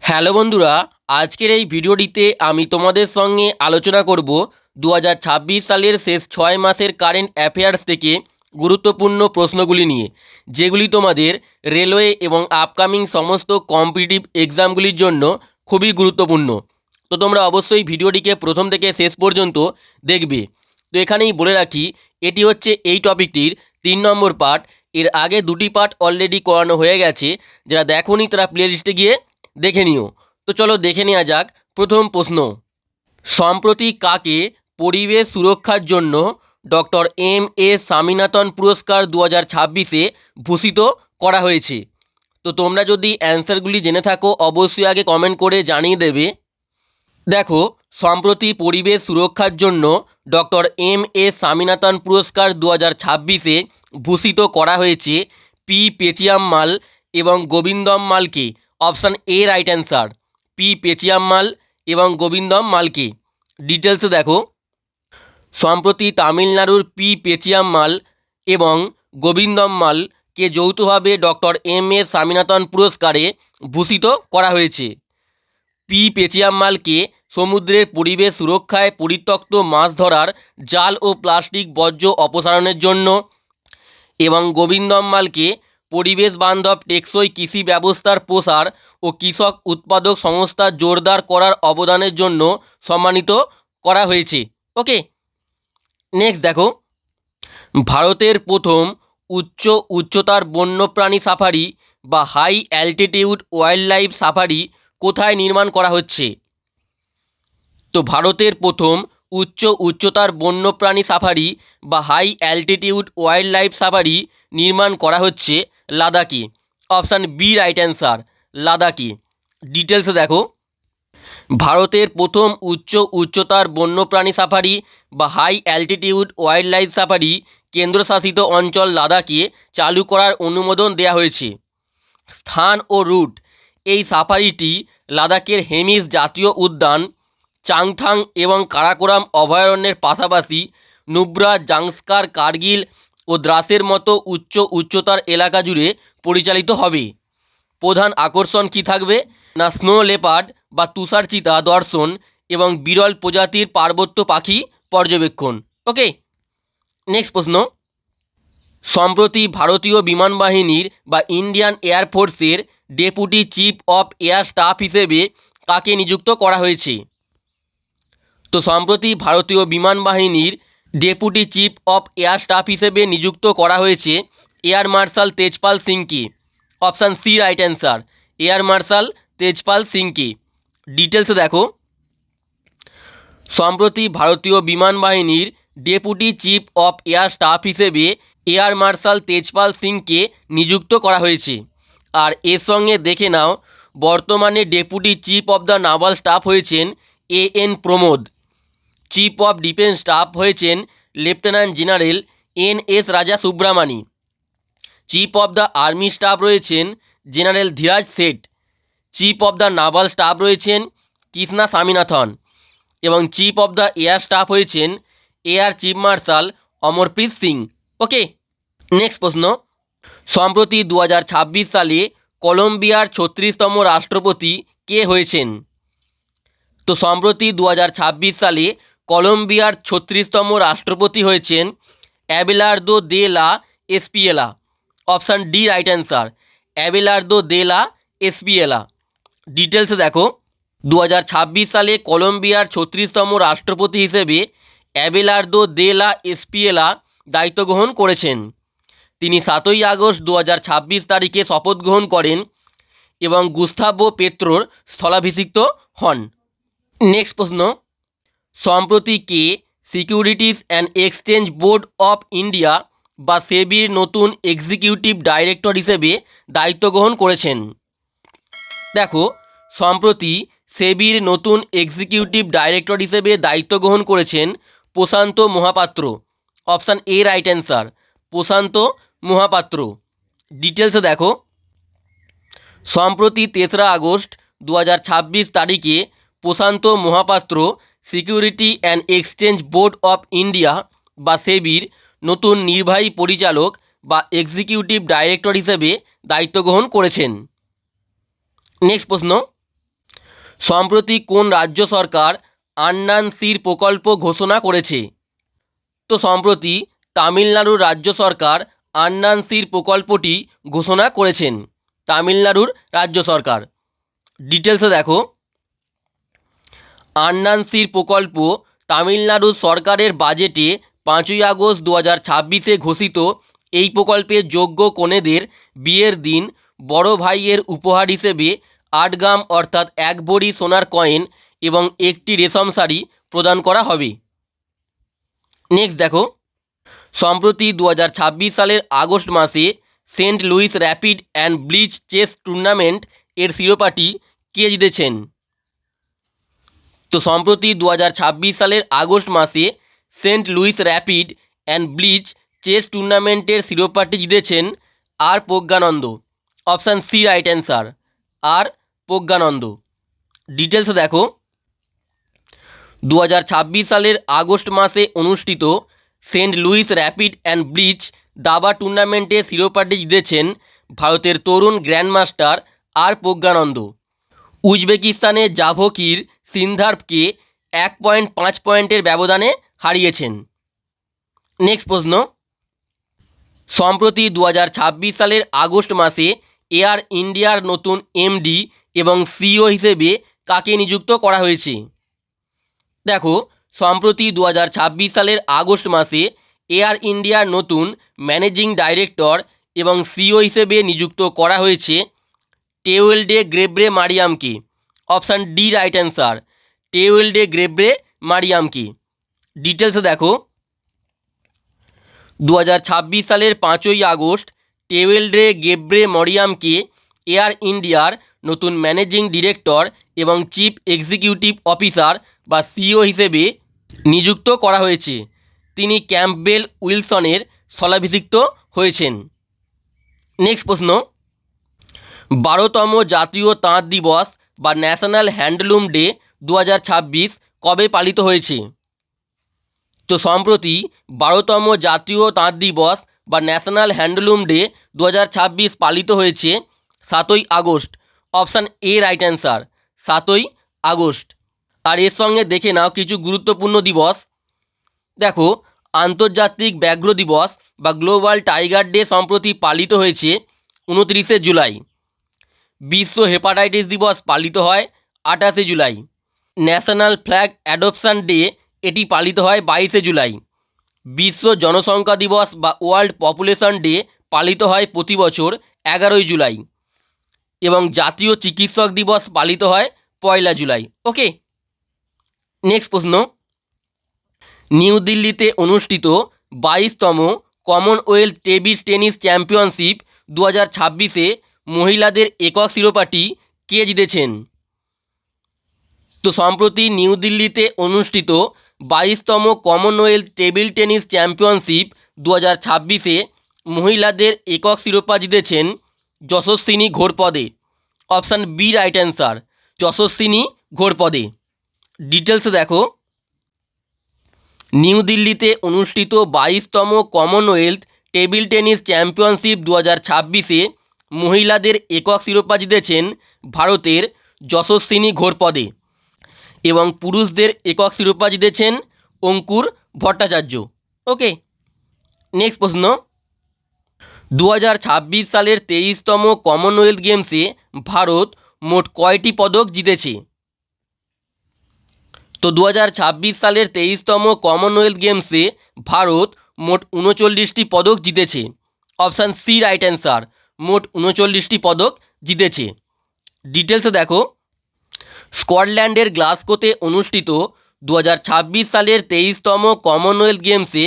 Hello বন্ধুরা, আজকের এই ভিডিওটিতে আমি তোমাদের সঙ্গে আলোচনা করব 2026 সালের শেষ 6 মাসের কারেন্ট অ্যাফেয়ার্স থেকে গুরুত্বপূর্ণ প্রশ্নগুলি নিয়ে, যেগুলি তোমাদের রেলওয়ে এবং আপকামিং সমস্ত কম্পিটিটিভ এক্সামগুলির জন্য খুবই গুরুত্বপূর্ণ। তো তোমরা অবশ্যই ভিডিওটিকে প্রথম থেকে শেষ পর্যন্ত দেখবে। তো এখানেই বলে রাখি, এটি হচ্ছে এই টপিকটির 3 নম্বর পার্ট। এর আগে দুটি পার্ট অলরেডি করানো হয়ে গেছে, যারা দেখোনি তারা প্লেলিস্টে গিয়ে দেখে নিও। তো চলো দেখে নেওয়া যাক প্রথম প্রশ্ন। সম্প্রতি কাকে পরিবেশ সুরক্ষার জন্য ডক্টর এম.এস. স্বামীনাথন পুরস্কার 2026-এ ভূষিত করা হয়েছে? তো তোমরা যদি অ্যান্সারগুলি জেনে থাকো অবশ্যই আগে কমেন্ট করে জানিয়ে দেবে। দেখো, সম্প্রতি পরিবেশ সুরক্ষার জন্য ডক্টর এম.এস. স্বামীনাথন পুরস্কার 2026-এ ভূষিত করা হয়েছে পি পেচিয়াম্মাল এবং গোবিন্দম মালকে। Option A right answer, P Pechiammal এবং গোবিন্দম মালকে। ডিটেলসে দেখো, সম্প্রতি তামিলনাড়ুর পি পেচিয়াম্মাল এবং গোবিন্দম মালকে যৌথভাবে ডক্টর এম.এস. স্বামীনাথন পুরস্কারে ভূষিত করা হয়েছে। পি পেচিয়াম্মালকে সমুদ্রের পরিবেশ সুরক্ষায়, পরিত্যক্ত মাছ ধরার জাল ও প্লাস্টিক বর্জ্য অপসারণের জন্য এবং গোবিন্দম মালকে পরিবেশ বান্ধব টেকসই কৃষি ব্যবস্থার প্রসার ও কৃষক উৎপাদক সংস্থা জোরদার করার অবদানের জন্য সম্মানিত করা হয়েছে। ওকে, নেক্সট দেখো, ভারতের প্রথম উচ্চতার বন্যপ্রাণী সাফারি বা high altitude wildlife safari কোথায় নির্মাণ করা হচ্ছে? তো ভারতের প্রথম উচ্চতার বন্যপ্রাণী সাফারি বা high altitude wildlife safari নির্মাণ করা হচ্ছে লাদাখে। অপশান বি রাইট অ্যান্সার, লাদাখে। ডিটেলসে দেখো, ভারতের প্রথম উচ্চতার বন্যপ্রাণী সাফারি বা high altitude wildlife safari কেন্দ্রশাসিত অঞ্চল লাদাখে চালু করার অনুমোদন দেওয়া হয়েছে। স্থান ও রুট, এই সাফারিটি লাদাখের হেমিস জাতীয় উদ্যান, চাংথাং এবং কারাকোরাম অভয়ারণ্যের পাশাপাশি নুব্রা, জাংস্কার, কার্গিল ও দ্রাসের মতো উচ্চতার এলাকা জুড়ে পরিচালিত হবে। প্রধান আকর্ষণ কী থাকবে না স্নো লেপার্ড বা তুষার চিতা দর্শন এবং বিরল প্রজাতির পার্বত্য পাখি পর্যবেক্ষণ। ওকে, নেক্সট প্রশ্ন। সম্প্রতি ভারতীয় বিমান বাহিনীর বা ইন্ডিয়ান এয়ারফোর্সের deputy chief of air staff হিসেবে কাকে নিযুক্ত করা হয়েছে? তো সম্প্রতি ভারতীয় বিমান বাহিনীর deputy chief of air staff হিসেবে নিযুক্ত করা হয়েছে এয়ার মার্শাল তেজপাল সিংকে। Option C right answer, air marshal Tejpal সিংকে। ডিটেলসে দেখো, সম্প্রতি ভারতীয় বিমান বাহিনীর deputy chief of air staff হিসেবে এয়ার মার্শাল তেজপাল সিংকে নিযুক্ত করা হয়েছে। আর এর সঙ্গে দেখে নাও, বর্তমানে deputy chief of the naval staff হয়েছেন A N. Pramod. Chief of defence staff হয়েছেন lieutenant general N S. Raja Subramani. Chief of the army staff রয়েছেন general Dhiraj Seth. Chief of the naval staff রয়েছেন কৃষ্ণা স্বামীনাথন এবং chief of the air staff হয়েছেন air chief marshal Amarpreet Singh. Okay, next প্রশ্ন। সম্প্রতি 2026 সালে কলম্বিয়ার 36তম রাষ্ট্রপতি কে হয়েছেন? তো সম্প্রতি 2026 সালে কলম্বিয়ার 36তম রাষ্ট্রপতি হয়েছেন অ্যাবেলার্দো দে লা এসপিএলা। অপশান ডি রাইট অ্যান্সার, অ্যাবেলার্দো দে লা এসপিএলা। ডিটেলসে দেখো, 2026 সালে কলম্বিয়ার 36তম রাষ্ট্রপতি হিসেবে অ্যাবেলার্দো দে লা এসপিএলা দায়িত্ব গ্রহণ করেছেন। তিনি 7ই আগস্ট 2026 তারিখে শপথ গ্রহণ করেন এবং গুস্তাভো পেত্রোর স্থলাভিষিক্ত হন। নেক্সট প্রশ্ন। সম্প্রতি কে securities and exchange board of India বা সেবির নতুন এক্সিকিউটিভ ডাইরেক্টর হিসেবে দায়িত্ব গ্রহণ করেছেন? দেখো, সম্প্রতি সেবির নতুন এক্সিকিউটিভ ডাইরেক্টর হিসেবে দায়িত্ব গ্রহণ করেছেন Prashant Mahapatra. Option A right answer, Prashant Mahapatra. ডিটেলসে দেখো, সম্প্রতি 3রা আগস্ট 2026 তারিখে Prashant Mahapatra security and exchange board of India বা সেবির নতুন নির্বাহী পরিচালক বা এক্সিকিউটিভ ডাইরেক্টর হিসেবে দায়িত্ব গ্রহণ করেছেন। নেক্সট প্রশ্ন। সম্প্রতি কোন রাজ্য সরকার আন্নান সির প্রকল্প ঘোষণা করেছে? তো সম্প্রতি তামিলনাড়ুর রাজ্য সরকার আন্নান সির প্রকল্পটি ঘোষণা করেছেন। তামিলনাড়ুর রাজ্য সরকার। ডিটেলসে দেখো, আন্নান সির প্রকল্প তামিলনাড়ু সরকারের বাজেটে 5ই আগস্ট 2026-এ ঘোষিত। এই প্রকল্পে যোগ্য কনেদের বিয়ের দিন বড় ভাইয়ের উপহার হিসেবে 8 গ্রাম অর্থাৎ 1 ভরি সোনার কয়েন এবং একটি রেশম শাড়ি প্রদান করা হবে। নেক্সট দেখো, সম্প্রতি 2026 সালের আগস্ট মাসে Saint Louis rapid and blitz chess tournament এর শিরোপাটি কে জিতেছেন? তো সম্প্রতি 2026 সালের আগস্ট মাসে Saint Louis rapid and blitz chess টুর্নামেন্টের শিরোপাটি জিতেছেন R Praggnanandhaa. Option C right answer, R Praggnanandhaa. Details দেখো, 2026 সালের আগস্ট মাসে অনুষ্ঠিত Saint Louis rapid and blitz দাবা টুর্নামেন্টে শিরোপাটি জিতেছেন ভারতের তরুণ গ্র্যান্ডমাস্টার আর প্রজ্ঞানন্দ। উজবেকিস্তানের জাভোকির সিনধার্ভকে 1.5 পয়েন্টের ব্যবধানে হারিয়েছেন। নেক্সট প্রশ্ন, সম্প্রতি 2026 সালের আগস্ট মাসে এয়ার ইন্ডিয়ার নতুন এমডি এবং সিইও হিসেবে কাকে নিযুক্ত করা হয়েছে? দেখো, সম্প্রতি 2026 সালের আগস্ট মাসে এয়ার ইন্ডিয়ার নতুন ম্যানেজিং ডাইরেক্টর এবং সিইও হিসেবে নিযুক্ত করা হয়েছে টেওয়েলডে গ্রেব্রে মারিয়ামকে। Option D right answer, Tewolde গ্রেব্রে মারিয়ামকে। ডিটেলসে দেখো, 2026 সালের 5ই আগস্ট টেওয়েলডে গ্রেব্রে মরিয়ামকে এয়ার ইন্ডিয়ার নতুন ম্যানেজিং ডিরেক্টর এবং চিফ এক্সিকিউটিভ অফিসার বা সিইও হিসেবে নিযুক্ত করা হয়েছে। তিনি ক্যাম্পবেল উইলসনের স্থলাভিষিক্ত হয়েছেন। নেক্সট প্রশ্ন, 12তম জাতীয় তাঁত দিবস বা ন্যাশনাল হ্যান্ডলুম ডে 2026 কবে পালিত হয়েছে? তো সম্প্রতি 12তম জাতীয় তাঁত দিবস বা ন্যাশনাল হ্যান্ডলুম ডে 2026 পালিত হয়েছে 7ই August. Option A right answer, 7ই আগস্ট। আর এর সঙ্গে দেখে নাও কিছু গুরুত্বপূর্ণ দিবস। দেখো, আন্তর্জাতিক ব্যাঘ্র দিবস বা গ্লোবাল টাইগার ডে সম্প্রতি পালিত হয়েছে 29শে জুলাই। বিশ্ব হেপাটাইটিস দিবস পালিত হয় 28শে July. National flag adoption day এটি পালিত হয় 22শে জুলাই। বিশ্ব জনসংখ্যা দিবস বা ওয়ার্ল্ড পপুলেশন ডে পালিত হয় প্রতি বছর 11ই জুলাই। এবং জাতীয় চিকিৎসক দিবস পালিত হয় 1 জুলাই। ওকে, নেক্সট প্রশ্ন, নিউ দিল্লিতে অনুষ্ঠিত 22তম কমনওয়েলথ টেবিল টেনিস চ্যাম্পিয়নশিপ 2026-এ মহিলাদের একক শিরোপাটি কে জিতেছেন? তো সম্প্রতি নিউ দিল্লিতে অনুষ্ঠিত 22তম কমনওয়েলথ টেবিল টেনিস চ্যাম্পিয়নশিপ 2026-এ মহিলাদের একক শিরোপা জিতেছেন Yashaswini Ghorpade. Option B right answer, Yashaswini Ghorpade. Details দেখো, নিউ দিল্লিতে অনুষ্ঠিত 22তম কমনওয়েলথ টেবিল টেনিস চ্যাম্পিয়নশিপ 2026-এ মহিলাদের একক শিরোপা জিতেছেন ভারতের যশস্বিনী ঘোরপদে এবং পুরুষদের একক শিরোপা জিতেছেন অঙ্কুর ভট্টাচার্য। ওকে, নেক্সট প্রশ্ন, 2026 সালের 23তম কমনওয়েলথ গেমসে ভারত মোট কয়টি পদক জিতেছে? তো 2026 সালের 23তম কমনওয়েলথ গেমসে ভারত মোট 39টি পদক জিতেছে। অপশান সি রাইট অ্যান্সার, মোট 39টি পদক জিতেছে। ডিটেলসে দেখো, স্কটল্যান্ডের গ্লাসগোতে অনুষ্ঠিত 2026 সালের 23তম কমনওয়েলথ গেমসে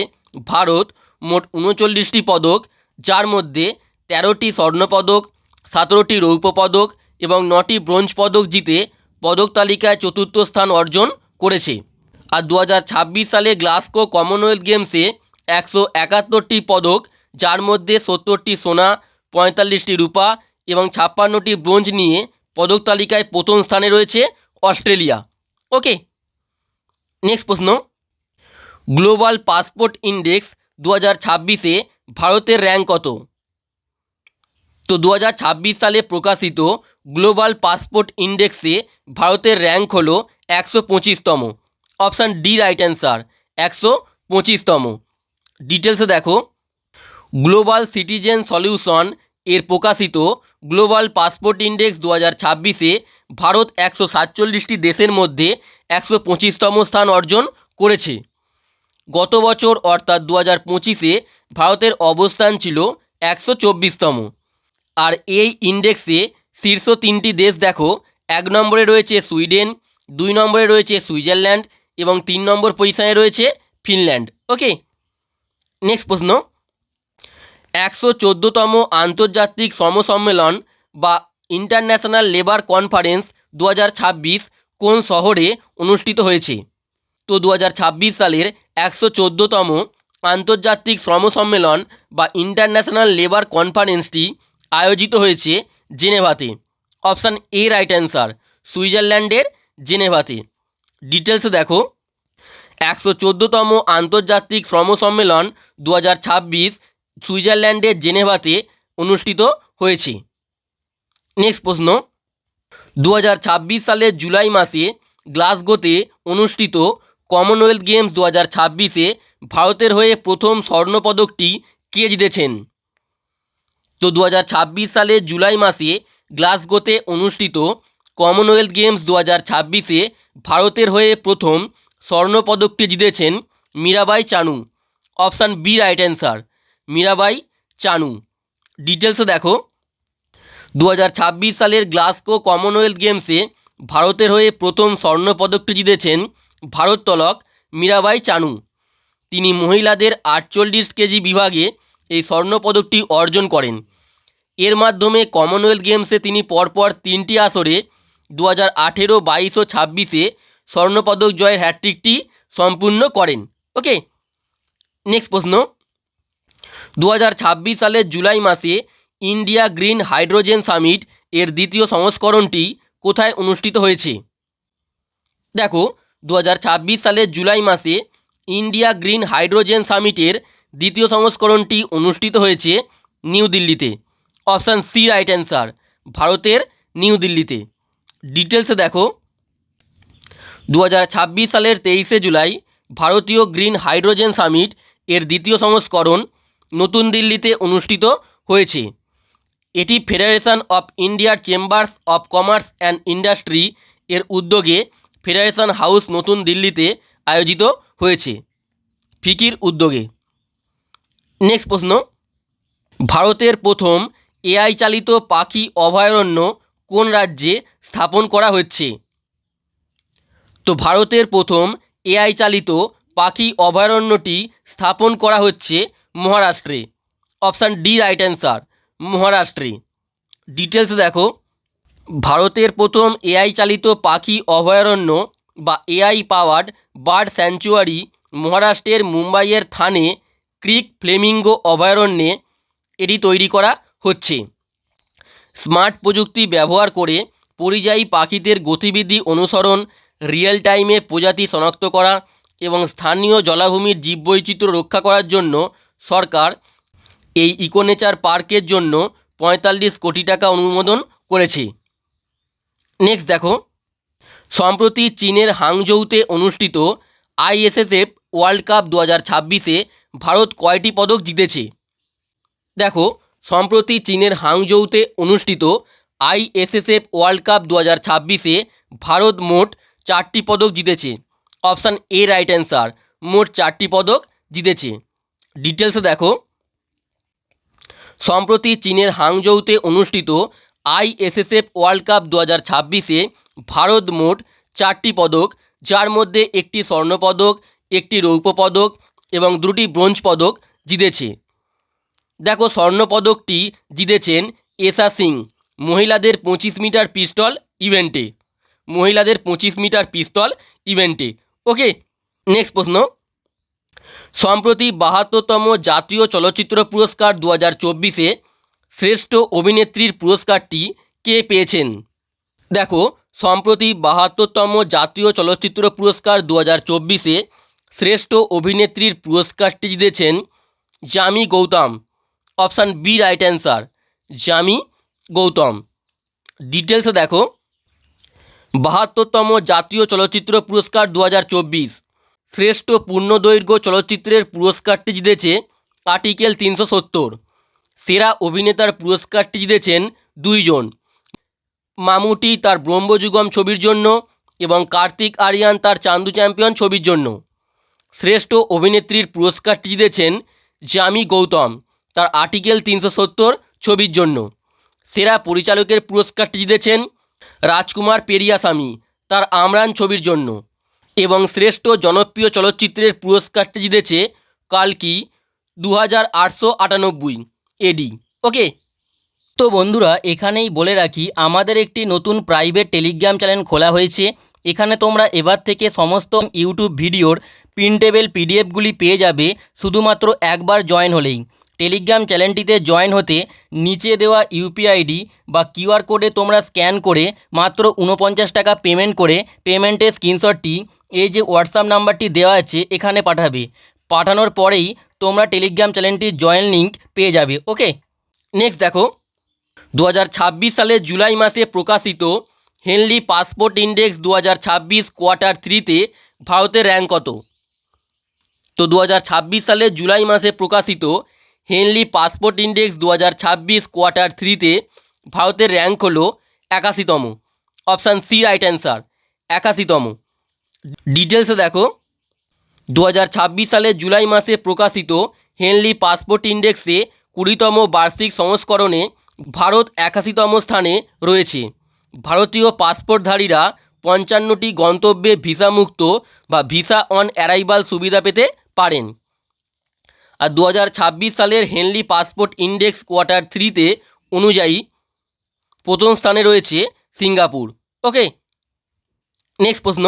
ভারত মোট 39টি পদক, যার মধ্যে 13টি স্বর্ণপদক, 17টি রৌপ্য পদক এবং 9টি ব্রোঞ্জ পদক জিতে পদক তালিকায় চতুর্থ স্থান অর্জন করেছে। আর 2026 সালে গ্লাসগো কমনওয়েলথ গেমসে 171টি পদক, যার মধ্যে 70টি সোনা, 45টি রূপা এবং 56টি ব্রোঞ্জ নিয়ে পদক তালিকায় প্রথম স্থানে রয়েছে অস্ট্রেলিয়া। ওকে, নেক্সট প্রশ্ন, গ্লোবাল পাসপোর্ট ইন্ডেক্স 2026-এ ভারতের র্যাঙ্ক কত? তো 2026 সালে প্রকাশিত গ্লোবাল পাসপোর্ট ইন্ডেক্সে ভারতের র্যাঙ্ক হলো 125তম। অপশান ডি রাইট অ্যান্সার, 125তম। ডিটেলসে দেখো, গ্লোবাল সিটিজেন সলিউশন এর প্রকাশিত গ্লোবাল পাসপোর্ট ইন্ডেক্স 2026-এ ভারত 147টি দেশের মধ্যে 125তম স্থান অর্জন করেছে। গত বছর অর্থাৎ 2025-এ ভারতের অবস্থান ছিল 124তম। আর এই ইন্ডেক্সে শীর্ষ 3টি দেশ দেখো, 1 নম্বরে রয়েছে সুইডেন, 2 নম্বরে রয়েছে সুইজারল্যান্ড এবং 3 নম্বর পজিশনে রয়েছে ফিনল্যান্ড। ওকে, নেক্সট প্রশ্ন, 114তম আন্তর্জাতিক শ্রম সম্মেলন বা ইন্টারন্যাশনাল লেবার কনফারেন্স 2026 কোন শহরে অনুষ্ঠিত হয়েছে? তো 2026 সালের 114তম আন্তর্জাতিক শ্রম সম্মেলন বা ইন্টারন্যাশনাল লেবার কনফারেন্সটি আয়োজিত হয়েছে জেনেভাতে। অপশান এ রাইট অ্যান্সার, সুইজারল্যান্ডের জেনেভাতে। ডিটেলসে দেখো, 114তম আন্তর্জাতিক শ্রম সম্মেলন 2026 সুইজারল্যান্ডের জেনেভাতে অনুষ্ঠিত হয়েছে। নেক্সট প্রশ্ন, 2026 সালের জুলাই মাসে গ্লাসগোতে অনুষ্ঠিত কমনওয়েলথ গেমস 2026-এ ভারতের হয়ে প্রথম স্বর্ণপদকটি কে জিতেছেন? তো 2026 সালের জুলাই মাসে গ্লাসগোতে অনুষ্ঠিত কমনওয়েলথ গেমস 2026-এ ভারতের হয়ে প্রথম স্বর্ণপদকটি জিতেছেন Mirabai Chanu. Option B right answer, Mirabai Chanu. ডিটেলসে দেখো, 2026 সালের গ্লাসগো কমনওয়েলথ গেমসে ভারতের হয়ে প্রথম স্বর্ণপদকটি জিতেছেন ভারোত্তোলক মীরাবাই চানু। তিনি মহিলাদের 48 কেজি বিভাগে এই স্বর্ণপদকটি অর্জন করেন। এর মাধ্যমে কমনওয়েলথ গেমসে তিনি পরপর 3টি আসরে 2018, 22 ও 26-এ স্বর্ণপদক জয়ের হ্যাট্রিকটি সম্পূর্ণ করেন। ওকে, নেক্সট প্রশ্ন, 2026 সালের জুলাই মাসে ইন্ডিয়া গ্রিন হাইড্রোজেন সামিট এর দ্বিতীয় সংস্করণটি কোথায় অনুষ্ঠিত হয়েছে? দেখো, 2026 সালের জুলাই মাসে ইন্ডিয়া গ্রিন হাইড্রোজেন সামিটের দ্বিতীয় সংস্করণটি অনুষ্ঠিত হয়েছে নিউ দিল্লিতে। অপশান সি রাইট অ্যান্সার, ভারতের নিউ দিল্লিতে। ডিটেলসে দেখো, 2026 সালের 23শে জুলাই ভারতীয় গ্রিন হাইড্রোজেন সামিট এর দ্বিতীয় সংস্করণ নতুন দিল্লিতে অনুষ্ঠিত হয়েছে। এটি ফেডারেশন অফ ইন্ডিয়ার chambers of commerce and industry এর উদ্যোগে ফেডারেশন হাউস নতুন দিল্লিতে আয়োজিত হয়েছে, ফিকির উদ্যোগে। নেক্সট প্রশ্ন, ভারতের প্রথম এআই চালিত পাখি অভয়ারণ্য কোন রাজ্যে স্থাপন করা হচ্ছে? তো ভারতের প্রথম এআই চালিত পাখি অভয়ারণ্যটি স্থাপন করা হচ্ছে মহারাষ্ট্রে। অপশান ডি রাইট অ্যান্সার, মহারাষ্ট্রে। ডিটেলস দেখো, ভারতের প্রথম এআই চালিত পাখি অভয়ারণ্য বা এআই পাওয়ার্ড বার্ড স্যাংচুয়ারি মহারাষ্ট্রের মুম্বাইয়ের থানে ক্রিক ফ্লেমিঙ্গো অভয়ারণ্যে এটি তৈরি করা হচ্ছে। স্মার্ট প্রযুক্তি ব্যবহার করে পরিযায়ী পাখিদের গতিবিধি অনুসরণ, রিয়েল টাইমে প্রজাতি শনাক্ত করা এবং স্থানীয় জলাভূমির জীববৈচিত্র্য রক্ষা করার জন্য সরকার এই ইকোনেচার পার্কের জন্য 45 কোটি টাকা অনুমোদন করেছে। নেক্সট দেখো, সম্প্রতি চীনের হাংজৌতে অনুষ্ঠিত আইএসএসএফ ওয়ার্ল্ড কাপ 2026-এ ভারত কয়টি পদক জিতেছে? দেখো, সম্প্রতি চীনের হাংজৌতে অনুষ্ঠিত আইএসএসএফ ওয়ার্ল্ড কাপ 2026-এ ভারত মোট 4টি পদক জিতেছে। অপশান এ রাইট অ্যান্সার, মোট 4টি পদক জিতেছে। ডিটেলসে দেখো, সম্প্রতি চীনের হাংজৌতে অনুষ্ঠিত আইএসএসএফ ওয়ার্ল্ড কাপ 2026-এ ভারত মোট 4টি পদক, যার মধ্যে 1টি স্বর্ণপদক, 1টি রৌপ্য পদক এবং 2টি ব্রোঞ্জ পদক জিতেছে। দেখো, স্বর্ণপদকটি জিতেছেন এশা সিং মহিলাদের 25 মিটার পিস্তল ইভেন্টে, মহিলাদের 25 মিটার পিস্তল ইভেন্টে। ওকে, নেক্সট প্রশ্ন, সম্প্রতি 72তম জাতীয় চলচ্চিত্র পুরস্কার 2024-এ শ্রেষ্ঠ অভিনেত্রীর পুরস্কারটি কে পেয়েছেন? দেখো, সম্প্রতি 72তম জাতীয় চলচ্চিত্র পুরস্কার 2024-এ শ্রেষ্ঠ অভিনেত্রীর পুরস্কারটি জিতেছেন Yami Gautam. Option B right answer, Yami Gautam. ডিটেলসে দেখো। ৭২তম জাতীয় চলচ্চিত্র পুরস্কার ২০২৪, শ্রেষ্ঠ পূর্ণদৈর্ঘ্য চলচ্চিত্রের পুরস্কারটি জিতেছে আর্টিকেল ৩৭০। সেরা অভিনেতার পুরস্কারটি জিতেছেন দুইজন, মামুটি তার ব্রহ্মযুগম ছবির জন্য এবং কার্তিক আরিয়ান তার চান্দু চ্যাম্পিয়ন ছবির জন্য। শ্রেষ্ঠ অভিনেত্রীর পুরস্কারটি জিতেছেন জামি গৌতম তার আর্টিকেল ৩৭০ ছবির জন্য। সেরা পরিচালকের পুরস্কারটি জিতেছেন রাজকুমার পেরিয়াসামি তার আমরান ছবির জন্য। এবং শ্রেষ্ঠ জনপ্রিয় চলচ্চিত্রের পুরস্কারটি জিতেছে কালকি ২৮৯৮ এডি। ওকে, তো বন্ধুরা এখানেই বলে রাখি, আমাদের একটি নতুন প্রাইভেট টেলিগ্রাম চ্যানেল খোলা হয়েছে। এখানে তোমরা এবার থেকে সমস্ত ইউটিউব ভিডিওর প্রিন্টেবল পিডিএফগুলি পেয়ে যাবে শুধুমাত্র একবার জয়েন হলেই। টেলিগ্রাম চ্যানেলটিতে জয়েন হতে নিচে দেওয়া ইউপিআই আইডি বা কিউআর কোডে তোমরা স্ক্যান করে মাত্র ৪৯ টাকা পেমেন্ট করে পেমেন্টের স্ক্রিনশটটি এই যে হোয়াটসঅ্যাপ নাম্বারটি দেওয়া আছে এখানে পাঠাবে। পাঠানোর পরেই তোমরা টেলিগ্রাম চ্যানেলটির জয়েন লিঙ্ক পেয়ে যাবে। ওকে, নেক্সট দেখো। ২০২৬ সালের জুলাই মাসে প্রকাশিত হেনলি পাসপোর্ট ইন্ডেক্স ২০২৬ কোয়ার্টার 3-তে ভারতের র্যাঙ্ক কত? তো ২০২৬ সালের জুলাই মাসে প্রকাশিত হেনলি পাসপোর্ট ইন্ডেক্স ২০২৬ কোয়ার্টার 3-তে ভারতের র্যাঙ্ক হলো ৮১তম। অপশান সি রাইট অ্যান্সার, ৮১তম। ডিটেলসে দেখো। ২০২৬ সালের জুলাই মাসে প্রকাশিত হেনলি পাসপোর্ট ইন্ডেক্সে ২০তম বার্ষিক সংস্করণে ভারত ৮১তম স্থানে রয়েছে। ভারতীয় পাসপোর্টধারীরা ৫৫টি গন্তব্যে ভিসামুক্ত বা ভিসা অন অ্যারাইভাল সুবিধা পেতে পারেন। আর ২০২৬ সালের হেনলি পাসপোর্ট ইন্ডেক্স কোয়ার্টার 3-তে অনুযায়ী প্রথম স্থানে রয়েছে সিঙ্গাপুর। ওকে, নেক্সট প্রশ্ন।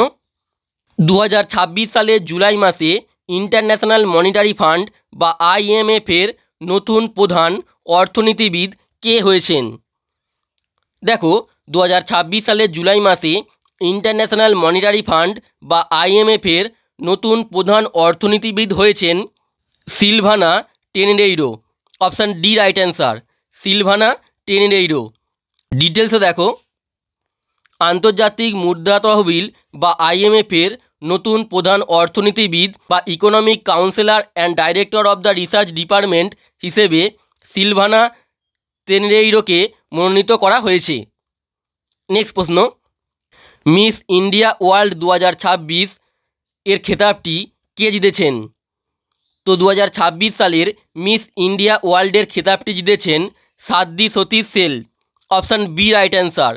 ২০২৬ সালের জুলাই মাসে ইন্টারন্যাশনাল মনিটারি ফান্ড বা আইএমএফের নতুন প্রধান অর্থনীতিবিদ কে হয়েছেন? দেখো, ২০২৬ সালের জুলাই মাসে ইন্টারন্যাশনাল মনিটারি ফান্ড বা আইএমএফের নতুন প্রধান অর্থনীতিবিদ হয়েছেন Silvana Tenreyro. Option D right answer, Silvana Tenreyro. ডিটেলসে দেখো। আন্তর্জাতিক মুদ্রা তহবিল বা আইএমএফের নতুন প্রধান অর্থনীতিবিদ বা economic councillor and director of the research department হিসেবে সিলভানা টেনেরেইরোকে মনোনীত করা হয়েছে। নেক্সট প্রশ্ন। মিস ইন্ডিয়া ওয়ার্ল্ড ২০২৬ এর খেতাবটি কে জিতেছেন? তো ২০২৬ সালের মিস ইন্ডিয়া ওয়ার্ল্ডের খেতাবটি জিতেছেন Sadhvi Satish Sail. Option B right answer,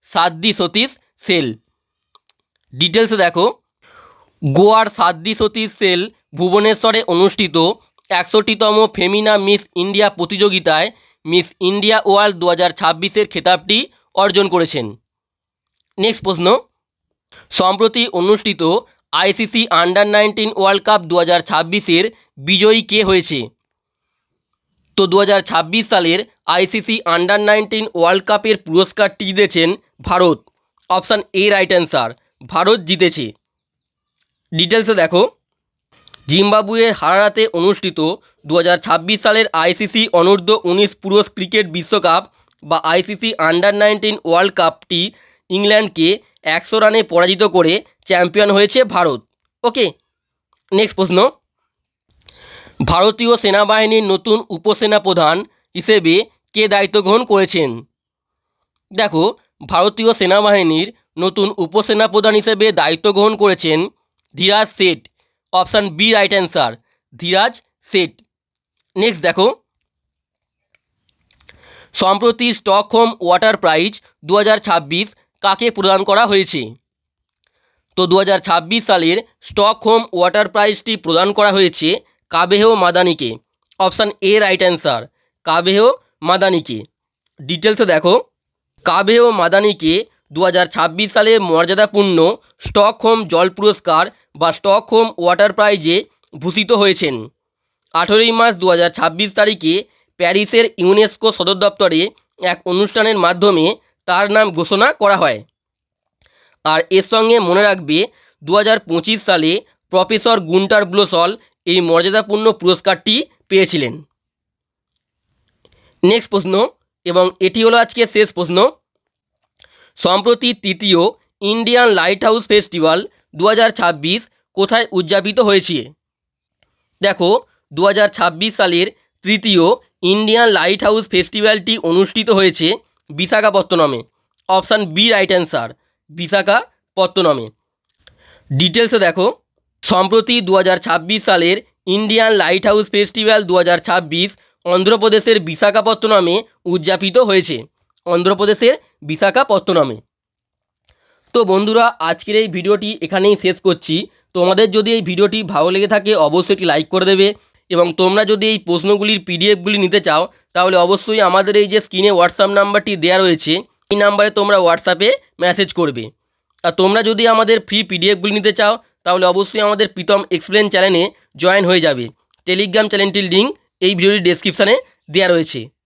Sadhvi Satish Sail. ডিটেলসে দেখো। গোয়ার সাধ্বী সতীশ সেল ভুবনেশ্বরে অনুষ্ঠিত ৬১তম ফেমিনা মিস ইন্ডিয়া প্রতিযোগিতায় মিস ইন্ডিয়া ওয়ার্ল্ড ২০২৬-এর খেতাবটি অর্জন করেছেন। নেক্সট প্রশ্ন। সম্প্রতি অনুষ্ঠিত আইসিসি আন্ডার-19 ওয়ার্ল্ড কাপ ২০২৬-এর বিজয়ী কে হয়েছে? তো ২০২৬ সালের আইসিসি আন্ডার-19 ওয়ার্ল্ড কাপের পুরস্কারটি জিতেছেন Bharat. Option A right answer, Bharat জিতেছে। ডিটেলসে দেখো। জিম্বাবুয়ের হারারাতে অনুষ্ঠিত ২০২৬ সালের আইসিসি অনূর্ধ্ব-19 পুরুষ ক্রিকেট বিশ্বকাপ বা আইসিসি আন্ডার-19 ওয়ার্ল্ড কাপটি ইংল্যান্ডকে ১০০ রানে পরাজিত করে চ্যাম্পিয়ন হয়েছে ভারত। ওকে, নেক্সট প্রশ্ন। ভারতীয় সেনাবাহিনীর নতুন উপসেনা প্রধান হিসেবে কে দায়িত্ব গ্রহণ করেছেন? দেখো, ভারতীয় সেনাবাহিনীর নতুন উপসেনা প্রধান হিসেবে দায়িত্ব গ্রহণ করেছেন Dhiraj Sheth. Option B right answer, Dhiraj Sheth. Next দেখো। সম্প্রতি স্টকহোম ওয়াটার প্রাইজ ২০২৬ কাকে প্রদান করা হয়েছে? তো ২০২৬ সালের স্টকহোম ওয়াটার প্রাইজটি প্রদান করা হয়েছে কাবেহ মাদানিকে। অপশান এ রাইট অ্যান্সার, কাবেহ মাদানিকে। ডিটেলসে দেখো। কাবেহ মাদানিকে ২০২৬ সালে মর্যাদাপূর্ণ স্টকহোম জল পুরস্কার বা স্টকহোম ওয়াটার প্রাইজে ভূষিত হয়েছেন। ১৮ই মার্চ ২০২৬ তারিখে প্যারিসের ইউনেস্কো সদর দপ্তরে এক অনুষ্ঠানের মাধ্যমে তার নাম ঘোষণা করা হয়। আর এর সঙ্গে মনে রাখবে ২০২৫ সালে প্রফেসর গুন্টার ব্লোসল এই মর্যাদাপূর্ণ পুরস্কারটি পেয়েছিলেন। নেক্সট প্রশ্ন, এবং এটি হলো আজকে শেষ প্রশ্ন। সম্প্রতি তৃতীয় ইন্ডিয়ান লাইট হাউস ফেস্টিভ্যাল 2026 কোথায় উদযাপিত হয়েছে? দেখো, 2026 সালের তৃতীয় ইন্ডিয়ান লাইট হাউস ফেস্টিভ্যালটি অনুষ্ঠিত হয়েছে বিশাখাপত্তনমে। অপশান বি রাইট অ্যান্সার, বিশাখাপত্তনমে। ডিটেলসে দেখো, সম্প্রতি 2026 সালের ইন্ডিয়ান লাইট হাউস ফেস্টিভ্যাল 2026 অন্ধ্রপ্রদেশের বিশাখাপত্তনমে উদযাপিত হয়েছে। অন্ধ্রপ্রদেশের বিশাখাপত্তনমে। তো বন্ধুরা, আজকের এই ভিডিওটি এখানেই শেষ করছি। তোমাদের যদি এই ভিডিওটি ভালো লেগে থাকে অবশ্যই একটি লাইক করে দেবে, এবং তোমরা যদি এই প্রশ্নগুলির পিডিএফগুলি নিতে চাও তাহলে অবশ্যই আমাদের এই যে স্ক্রিনে হোয়াটসঅ্যাপ নাম্বারটি দেওয়া রয়েছে এই নাম্বারে তোমরা হোয়াটসঅ্যাপে মেসেজ করবে। আর তোমরা যদি আমাদের ফ্রি পিডিএফগুলি নিতে চাও তাহলে অবশ্যই আমাদের প্রীতম এক্সপ্লেন চ্যানেলে জয়েন হয়ে যাবে। টেলিগ্রাম চ্যানেলটির লিঙ্ক এই ভিডিওটির ডেসক্রিপশানে দেওয়া রয়েছে।